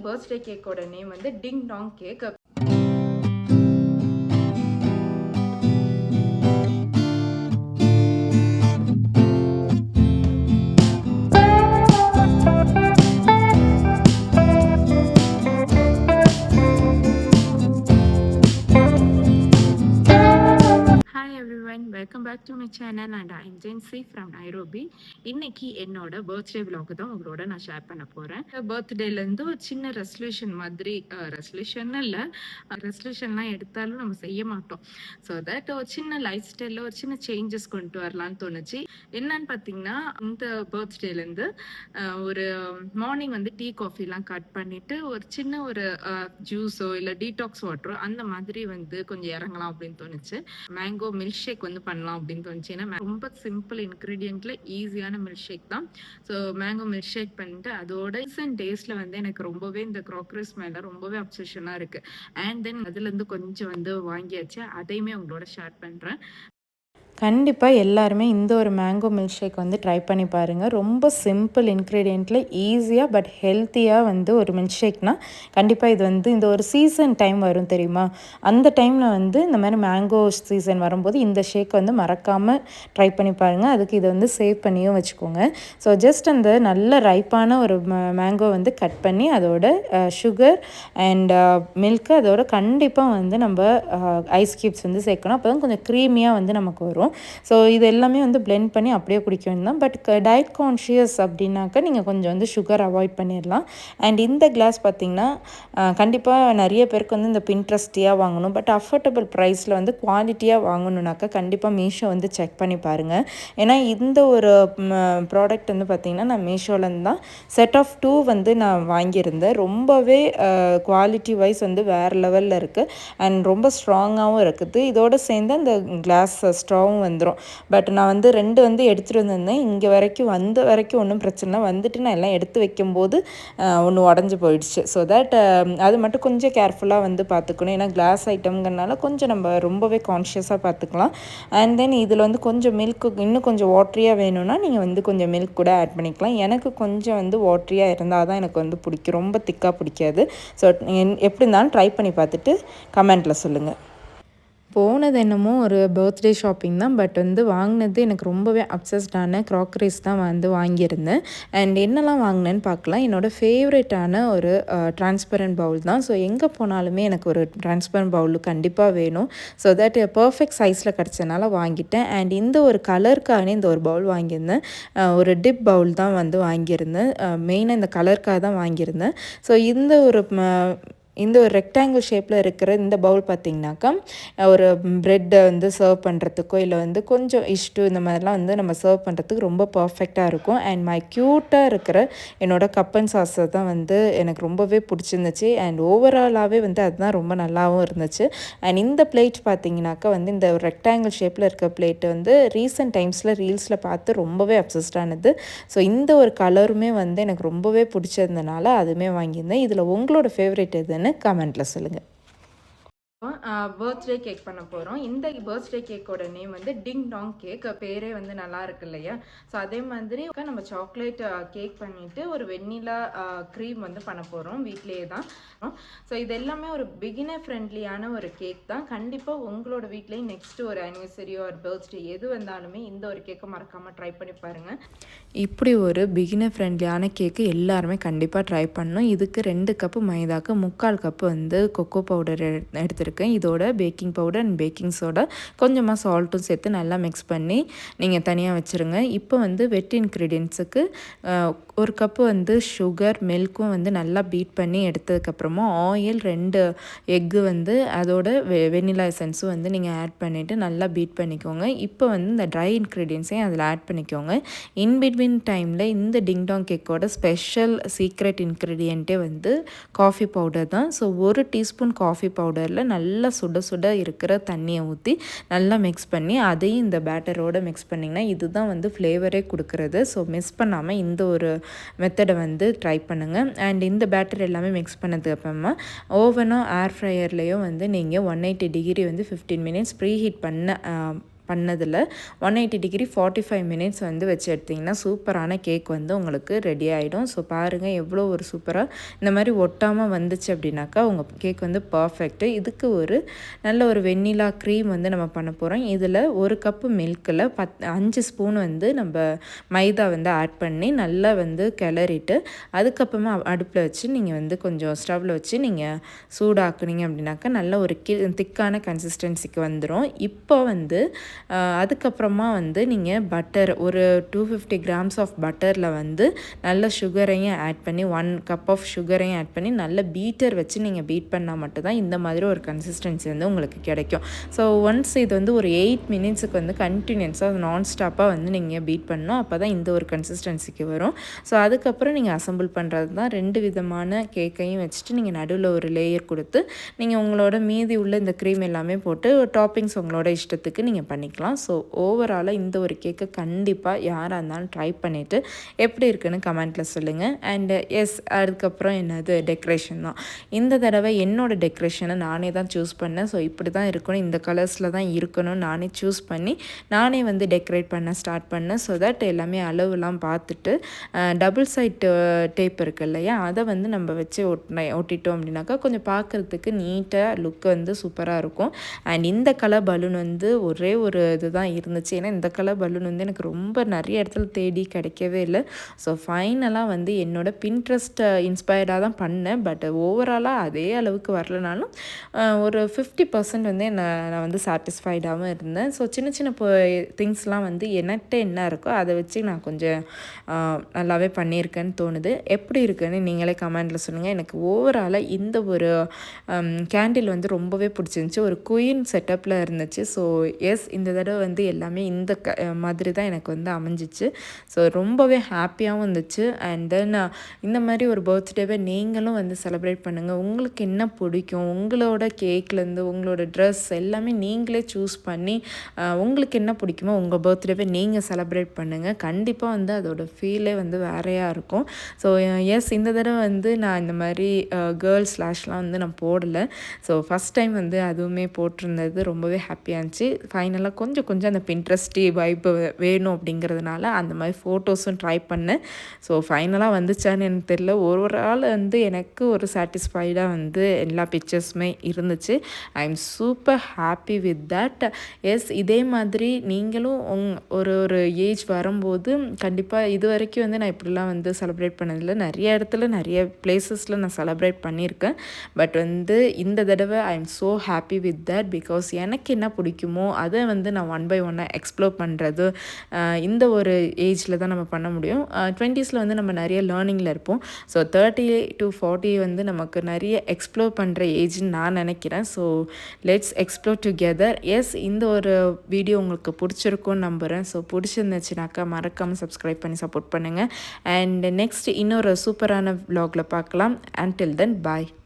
Birthday கேக்கோட name வந்து ding dong cake. Welcome back to my channel and I'm Jency from Nairobi. இன்னைக்கு என்னோட birthday vlog தான் உங்களோட நான் ஷேர் பண்ண போகிறேன். பர்த்டேலேருந்து ஒரு சின்ன ரெசல்யூஷன் மாதிரி, ரெசல்யூஷன் இல்லை, ரெசல்யூஷன்லாம் எடுத்தாலும் நம்ம செய்ய மாட்டோம். ஸோ தட் ஒரு சின்ன லைஃப் ஸ்டைலில் ஒரு சின்ன சேஞ்சஸ் கொண்டு வரலான்னு தோணுச்சு. என்னன்னு பார்த்தீங்கன்னா, இந்த பர்த்டேலேருந்து ஒரு மார்னிங் வந்து டீ காஃபிலாம் கட் பண்ணிவிட்டு ஒரு சின்ன ஒரு ஜூஸோ இல்லை டீடாக்ஸ் வாட்டரோ அந்த மாதிரி வந்து கொஞ்சம் இறங்கலாம் அப்படின்னு தோணுச்சு. மேங்கோ மில்க் ஷேக் வந்து பண்ணலாம் அப்படின்னு தோணுச்சு. ஏன்னா ரொம்ப சிம்பிள் இன்க்ரீடியன்ட்ல ஈஸியான மில்க் ஷேக் தான். ஸோ மேங்கோ மில்க் ஷேக் பண்ணிட்டு அதோட ரீசன்ட் டேஸ்ல வந்து எனக்கு ரொம்பவே இந்த க்ராக்கரிஸ் மேல ரொம்பவே அப்சஷனா இருக்கு. அண்ட் தென் அதுல இருந்து கொஞ்சம் வந்து வாங்கியாச்சு, அதையுமே உங்களோட ஷேர் பண்றேன். கண்டிப்பாக எல்லாருமே இந்த ஒரு மேங்கோ மில்க் ஷேக் வந்து ட்ரை பண்ணி பாருங்கள். ரொம்ப சிம்பிள் இன்க்ரீடியண்ட்டில் ஈஸியாக பட் ஹெல்த்தியாக வந்து ஒரு மில்க் ஷேக்னால் கண்டிப்பாக இது வந்து இந்த ஒரு சீசன் டைம் வரும் தெரியுமா, அந்த டைமில் வந்து இந்த மாதிரி மேங்கோ சீசன் வரும்போது இந்த ஷேக் வந்து மறக்காமல் ட்ரை பண்ணி பாருங்கள். அதுக்கு இதை வந்து சேவ் பண்ணியும் வச்சுக்கோங்க. ஸோ ஜஸ்ட் அந்த நல்ல ரைப்பான ஒரு மேங்கோ வந்து கட் பண்ணி அதோட சுகர் அண்ட் மில்க்கு அதோட கண்டிப்பாக வந்து நம்ம ஐஸ் க்யூப்ஸ் வந்து சேர்க்கணும். அப்போ தான் கொஞ்சம் க்ரீமியாக வந்து நமக்கு வரும். ஸோ இது எல்லாமே வந்து பிளெண்ட் பண்ணி அப்படியே குடிக்க வேண்டாம். பட் டயட் கான்ஷியஸ் அப்படின்னாக்கா நீங்கள் கொஞ்சம் வந்து சுகர் அவாய்ட் பண்ணிடலாம். அண்ட் இந்த கிளாஸ் பார்த்திங்கன்னா கண்டிப்பாக நிறைய பேருக்கு வந்து இந்த பின்ட்ரெஸ்டியாக வாங்கணும், பட் அஃபோர்டபுள் ப்ரைஸில் வந்து குவாலிட்டியாக வாங்கணுன்னாக்கா கண்டிப்பாக மீஷோ வந்து செக் பண்ணி பாருங்கள். ஏன்னா இந்த ஒரு ப்ராடக்ட் வந்து பார்த்திங்கன்னா நான் மீஷோலேருந்து தான் செட் ஆஃப் 2 வந்து நான் வாங்கியிருந்தேன். ரொம்பவே குவாலிட்டி வைஸ் வந்து வேறு லெவலில் இருக்குது அண்ட் ரொம்ப ஸ்ட்ராங்காகவும் இருக்குது. இதோடு சேர்ந்து அந்த கிளாஸ் ஸ்ட்ராவும் வந்துடும். பட் நான் வந்து 2 வந்து எடுத்துகிட்டு வந்திருந்தேன். இங்கே வரைக்கும் ஒன்றும் பிரச்சனை இல்லை. வந்துட்டு நான் எல்லாம் எடுத்து வைக்கும்போது ஒன்று உடஞ்சி போயிடுச்சு. ஸோ தட் அது மட்டும் கொஞ்சம் கேர்ஃபுல்லாக வந்து பார்த்துக்கணும். ஏன்னா கிளாஸ் ஐட்டம்ங்கிறனால கொஞ்சம் நம்ம ரொம்பவே கான்ஷியஸாக பார்த்துக்கலாம். அண்ட் தென் இதில் வந்து கொஞ்சம் மில்க்கு இன்னும் கொஞ்சம் வாட்ரியாக வேணும்னா நீங்கள் வந்து கொஞ்சம் மில்க் கூட ஆட் பண்ணிக்கலாம். எனக்கு கொஞ்சம் வந்து வாட்ரியாக இருந்தால் தான் எனக்கு வந்து பிடிக்கும், ரொம்ப திக்காக பிடிக்காது. ஸோ எப்படி இருந்தாலும் ட்ரை பண்ணி பார்த்துட்டு கமெண்ட்டில் சொல்லுங்கள். போனது என்னமோ ஒரு பர்த்டே ஷாப்பிங் தான், பட் வந்து வாங்கினது எனக்கு ரொம்பவே அப்சஸ்டான க்ராக்கரிஸ் தான் வந்து வாங்கியிருந்தேன். அண்ட் என்னெல்லாம் வாங்கினேன்னு பார்க்கலாம். என்னோடய ஃபேவரட்டான ஒரு டிரான்ஸ்பரண்ட் பவுல் தான். ஸோ எங்கே போனாலுமே எனக்கு ஒரு டிரான்ஸ்பரண்ட் பவுல் கண்டிப்பாக வேணும். ஸோ தட் பர்ஃபெக்ட் சைஸில் கிடச்சனால வாங்கிட்டேன். அண்ட் இந்த ஒரு கலருக்கான இந்த ஒரு பவுல் வாங்கியிருந்தேன். ஒரு டிப் பவுல் தான் வந்து வாங்கியிருந்தேன். மெயினாக இந்த கலருக்காக தான் வாங்கியிருந்தேன். ஸோ இந்த ஒரு ரெக்டாங்கிள் ஷேப்பில் இருக்கிற இந்த பவுல் பார்த்திங்கனாக்கா ஒரு ப்ரெட்டை வந்து சர்வ் பண்ணுறதுக்கோ இல்லை வந்து கொஞ்சம் இஷ்டு இந்த மாதிரிலாம் வந்து நம்ம சர்வ் பண்ணுறதுக்கு ரொம்ப பர்ஃபெக்டாக இருக்கும். அண்ட் க்யூட்டாக இருக்கிற என்னோடய கப் அண்ட் சாஸை தான் வந்து எனக்கு ரொம்பவே பிடிச்சிருந்துச்சு. அண்ட் ஓவராலாகவே வந்து அதுதான் ரொம்ப நல்லாவும் இருந்துச்சு. அண்ட் இந்த பிளேட் பார்த்திங்கனாக்கா வந்து இந்த ஒரு ரெக்டாங்கிள் ஷேப்பில் இருக்க பிளேட்டு வந்து ரீசெண்ட் டைம்ஸில் ரீல்ஸில் பார்த்து ரொம்பவே அப்சஸ்டானது. ஸோ இந்த ஒரு கலருமே வந்து எனக்கு ரொம்பவே பிடிச்சிருந்தனால அதுவுமே வாங்கியிருந்தேன். இதில் உங்களோட ஃபேவரட் எதுன்னு கமெண்ட்ல சொல்லுங்க. பர்த்டே கேக் பண்ண போகிறோம். இந்த பர்த்டே கேக்கோட நேம் வந்து டிங் டாங் கேக். பேரே வந்து நல்லா இருக்கு இல்லையா? ஸோ அதே மாதிரி நம்ம சாக்லேட் கேக் பண்ணிவிட்டு ஒரு வெண்ணிலா க்ரீம் வந்து பண்ண போகிறோம் வீட்லேயே தான். ஸோ இது எல்லாமே ஒரு பிகினர் ஃப்ரெண்ட்லியான ஒரு கேக் தான். கண்டிப்பாக உங்களோட வீட்லேயும் நெக்ஸ்ட்டு ஒரு ஆனிவர்சரியோ ஒரு பர்த்டே எது வந்தாலுமே இந்த ஒரு கேக்கை மறக்காமல் ட்ரை பண்ணி பாருங்கள். இப்படி ஒரு பிகினர் ஃப்ரெண்ட்லியான கேக்கு எல்லாருமே கண்டிப்பாக ட்ரை பண்ணணும். இதுக்கு 2 கப்பு மைதாக்கு 3/4 கப்பு வந்து கொக்கோ பவுடர் எடுத்துருக்கேன். இதோட baking powder and baking soda கொஞ்சமாக சால்ட்டும் சேர்த்து நல்லா மிக்ஸ் பண்ணி நீங்கள் தனியாக வச்சுருங்க. இப்போ வந்து வெட் இன்க்ரீடியன்ஸுக்கு 1 கப்பு வந்து சுகர் மில்க்கும் வந்து நல்லா பீட் பண்ணி எடுத்ததுக்கப்புறமா ஆயில் 2 எக்கு வந்து அதோட வெனிலா எசன்ஸும் வந்து நீங்கள் ஆட் பண்ணிவிட்டு நல்லா பீட் பண்ணிக்கோங்க. இப்போ வந்து இந்த ட்ரை இன்க்ரீடியன்ஸையும் அதில் ஆட் பண்ணிக்கோங்க. இன் பிட்வீன் டைமில் இந்த டிங் டாங் கேக்கோட ஸ்பெஷல் சீக்ரெட் இன்க்ரீடியண்ட்டே வந்து காஃபி பவுடர் தான். ஸோ 1 டீஸ்பூன் காஃபி பவுடரில் நல்லா சுட சுட இருக்கிற தண்ணியை ஊற்றி நல்லா மிக்ஸ் பண்ணி அதையும் இந்த பேட்டரோடு மிக்ஸ் பண்ணிங்கன்னா இதுதான் வந்து ஃப்ளேவரே கொடுக்குறது. ஸோ மிஸ் பண்ணாமல் இந்த ஒரு மெத்தடை வந்து ட்ரை பண்ணுங்கள். அண்ட் இந்த பேட்டர் எல்லாமே மிக்ஸ் பண்ணதுக்கு அப்புறமா ஓவனோ ஏர் ஃப்ரையர்லேயோ வந்து நீங்கள் 180 டிகிரி வந்து 15 மினிட்ஸ் ப்ரீ ஹீட் பண்ணதில் 180 டிகிரி 45 மினிட்ஸ் வந்து வச்சு எடுத்திங்கன்னா சூப்பரான கேக் வந்து உங்களுக்கு ரெடி ஆகிடும். ஸோ பாருங்கள் எவ்வளோ ஒரு சூப்பராக இந்த மாதிரி ஒட்டாமல் வந்துச்சு அப்படின்னாக்கா உங்கள் கேக் வந்து பர்ஃபெக்ட்டு. இதுக்கு ஒரு நல்ல ஒரு வெண்ணிலா க்ரீம் வந்து நம்ம பண்ண போகிறோம். இதில் 1 கப்பு மில்கில் 5 ஸ்பூன் வந்து நம்ம மைதா வந்து ஆட் பண்ணி நல்லா வந்து கிளறிட்டு அதுக்கப்புறமா அடுப்பில் வச்சு நீங்கள் வந்து கொஞ்சம் ஸ்டவ்வில் வச்சு நீங்கள் சூடாக்குனீங்க அப்படின்னாக்கா நல்ல ஒரு திக்கான கன்சிஸ்டன்சிக்கு வந்துடும். இப்போ வந்து அதுக்கப்புறமா வந்து நீங்கள் பட்டர் ஒரு 250 கிராம்ஸ் ஆஃப் பட்டரில் வந்து நல்ல சுகரையும் ஆட் பண்ணி 1 கப் ஆஃப் சுகரையும் ஆட் பண்ணி நல்ல பீட்டர் வச்சு நீங்கள் பீட் பண்ணால் மட்டும்தான் இந்த மாதிரி ஒரு கன்சிஸ்டன்சி வந்து உங்களுக்கு கிடைக்கும். ஸோ ஒன்ஸ் இது வந்து ஒரு 8 மினிட்ஸுக்கு வந்து கண்டினியூஸாக நான்ஸ்டாப்பாக வந்து நீங்கள் பீட் பண்ணணும். அப்போ தான் இந்த ஒரு கன்சிஸ்டன்சிக்கு வரும். ஸோ அதுக்கப்புறம் நீங்கள் அசம்பிள் பண்ணுறது தான் 2 விதமான கேக்கையும் வச்சுட்டு நீங்கள் நடுவில் ஒரு லேயர் கொடுத்து நீங்கள் உங்களோட மீதி உள்ள இந்த க்ரீம் எல்லாமே போட்டு டாப்பிங்ஸ் உங்களோட இஷ்டத்துக்கு நீங்கள் பண்ணிக்கலாம். ஸோ ஓவராலாக இந்த ஒரு கேக்கை கண்டிப்பாக யாராக இருந்தாலும் ட்ரை பண்ணிவிட்டு எப்படி இருக்குன்னு கமெண்ட்டில் சொல்லுங்கள். அண்டு எஸ் அதுக்கப்புறம் என்னது டெக்கரேஷன் தான். இந்த தடவை என்னோடய டெக்கரேஷனை நானே தான் சூஸ் பண்ணேன். ஸோ இப்படி தான் இருக்கணும், இந்த கலர்ஸில் தான் இருக்கணும் நானே சூஸ் பண்ணி நானே வந்து டெக்கரேட் பண்ண ஸ்டார்ட் பண்ணேன். ஸோ தட் எல்லாமே அளவுலாம் பார்த்துட்டு டபுள் சைட் டேப் இருக்குது இல்லையா, அதை வந்து நம்ம வச்சு ஒட்டிட்டோம் அப்படின்னாக்கா கொஞ்சம் பார்க்குறதுக்கு நீட்டாக லுக் வந்து சூப்பராக இருக்கும். அண்ட் இந்த கலர் பலூன் வந்து ஒரே ஒரு இதுதான் இருந்துச்சு. ஏன்னா இந்த கலர் பலூன் வந்து எனக்கு ரொம்ப நிறைய இடத்துல தேடி கிடைக்கவே இல்லை. ஸோ ஃபைனலாக வந்து என்னோடய பின்ட்ரெஸ்ட் இன்ஸ்பயர்டாக தான் பண்ணேன். பட் ஓவராலாக அதே அளவுக்கு வரலனாலும் ஒரு 50% வந்து நான் வந்து சாட்டிஸ்ஃபைடாகவும் இருந்தேன். ஸோ சின்ன சின்ன திங்ஸ்லாம் வந்து என்கிட்ட என்ன இருக்கோ அதை வச்சு நான் கொஞ்சம் நல்லாவே பண்ணியிருக்கேன்னு தோணுது. எப்படி இருக்குன்னு நீங்களே கமெண்டில் சொல்லுங்கள். எனக்கு ஓவராலாக இந்த ஒரு கேண்டில் வந்து ரொம்பவே பிடிச்சிருந்துச்சி. ஒரு குயின் செட்டப்பில் இருந்துச்சு. ஸோ எஸ் இந்த தடவை வந்து எல்லாமே இந்த மாதிரி தான் எனக்கு வந்து அமைஞ்சிச்சு. ஸோ ரொம்பவே ஹாப்பியாகவும் இருந்துச்சு. அண்ட் தென் இந்த மாதிரி ஒரு பர்த்டேவை நீங்களும் வந்து செலிப்ரேட் பண்ணுங்கள். உங்களுக்கு என்ன பிடிக்கும், உங்களோட கேக்லேருந்து உங்களோட ட்ரெஸ் எல்லாமே நீங்களே சூஸ் பண்ணி உங்களுக்கு என்ன பிடிக்குமோ உங்கள் பர்த்டேவை நீங்கள் செலிப்ரேட் பண்ணுங்கள். கண்டிப்பாக வந்து அதோட ஃபீலே வந்து வேறையாக இருக்கும். ஸோ எஸ் இந்த தடவை வந்து நான் இந்த மாதிரி கேர்ள்ஸ் ஸ்லாஷ்லாம் வந்து நான் போடலை. ஸோ ஃபஸ்ட் டைம் வந்து அதுவுமே போட்டிருந்தது ரொம்பவே ஹாப்பியாக இருந்துச்சு. ஃபைனலாக கொஞ்சம் அந்த பின்ட்ரெஸ்டி வைப் வேணும் அப்படிங்கிறதுனால அந்த மாதிரி ஃபோட்டோஸும் ட்ரை பண்ணேன். ஸோ ஃபைனலாக வந்துச்சான்னு எனக்கு தெரியல. ஒரு ஆள் வந்து எனக்கு ஒரு சாட்டிஸ்ஃபைடாக வந்து எல்லா பிக்சர்ஸுமே இருந்துச்சு. I am super happy with that. Yes இதே மாதிரி நீங்களும் ஒரு ஏஜ் வரும்போது கண்டிப்பாக இது வரைக்கும் வந்து நான் இப்படிலாம் வந்து செலிப்ரேட் பண்ணதில்லை. நிறைய இடத்துல நிறைய பிளேசஸில் நான் செலிப்ரேட் பண்ணியிருக்கேன். பட் வந்து இந்த தடவை I am so happy with that. Because எனக்கு என்ன பிடிக்குமோ அதை வந்து நான் 1 by 1 எக்ஸ்ப்ளோர் பண்ணுறது இந்த ஒரு ஏஜில் தான் நம்ம பண்ண முடியும். 20s வந்து நம்ம நிறைய லேர்னிங்கில் இருப்போம். ஸோ 30 to 40 வந்து நமக்கு நிறைய எக்ஸ்ப்ளோர் பண்ணுற ஏஜ்னு நான் நினைக்கிறேன். So let's explore together. Yes இந்த ஒரு வீடியோ உங்களுக்கு பிடிச்சிருக்கும்னு நம்புகிறேன். ஸோ பிடிச்சிருந்துச்சுனாக்கா மறக்காமல் சப்ஸ்கிரைப் பண்ணி சப்போர்ட் பண்ணுங்கள். அண்ட் நெக்ஸ்ட் இன்னொரு சூப்பரான vlogல பார்க்கலாம். Until then, bye.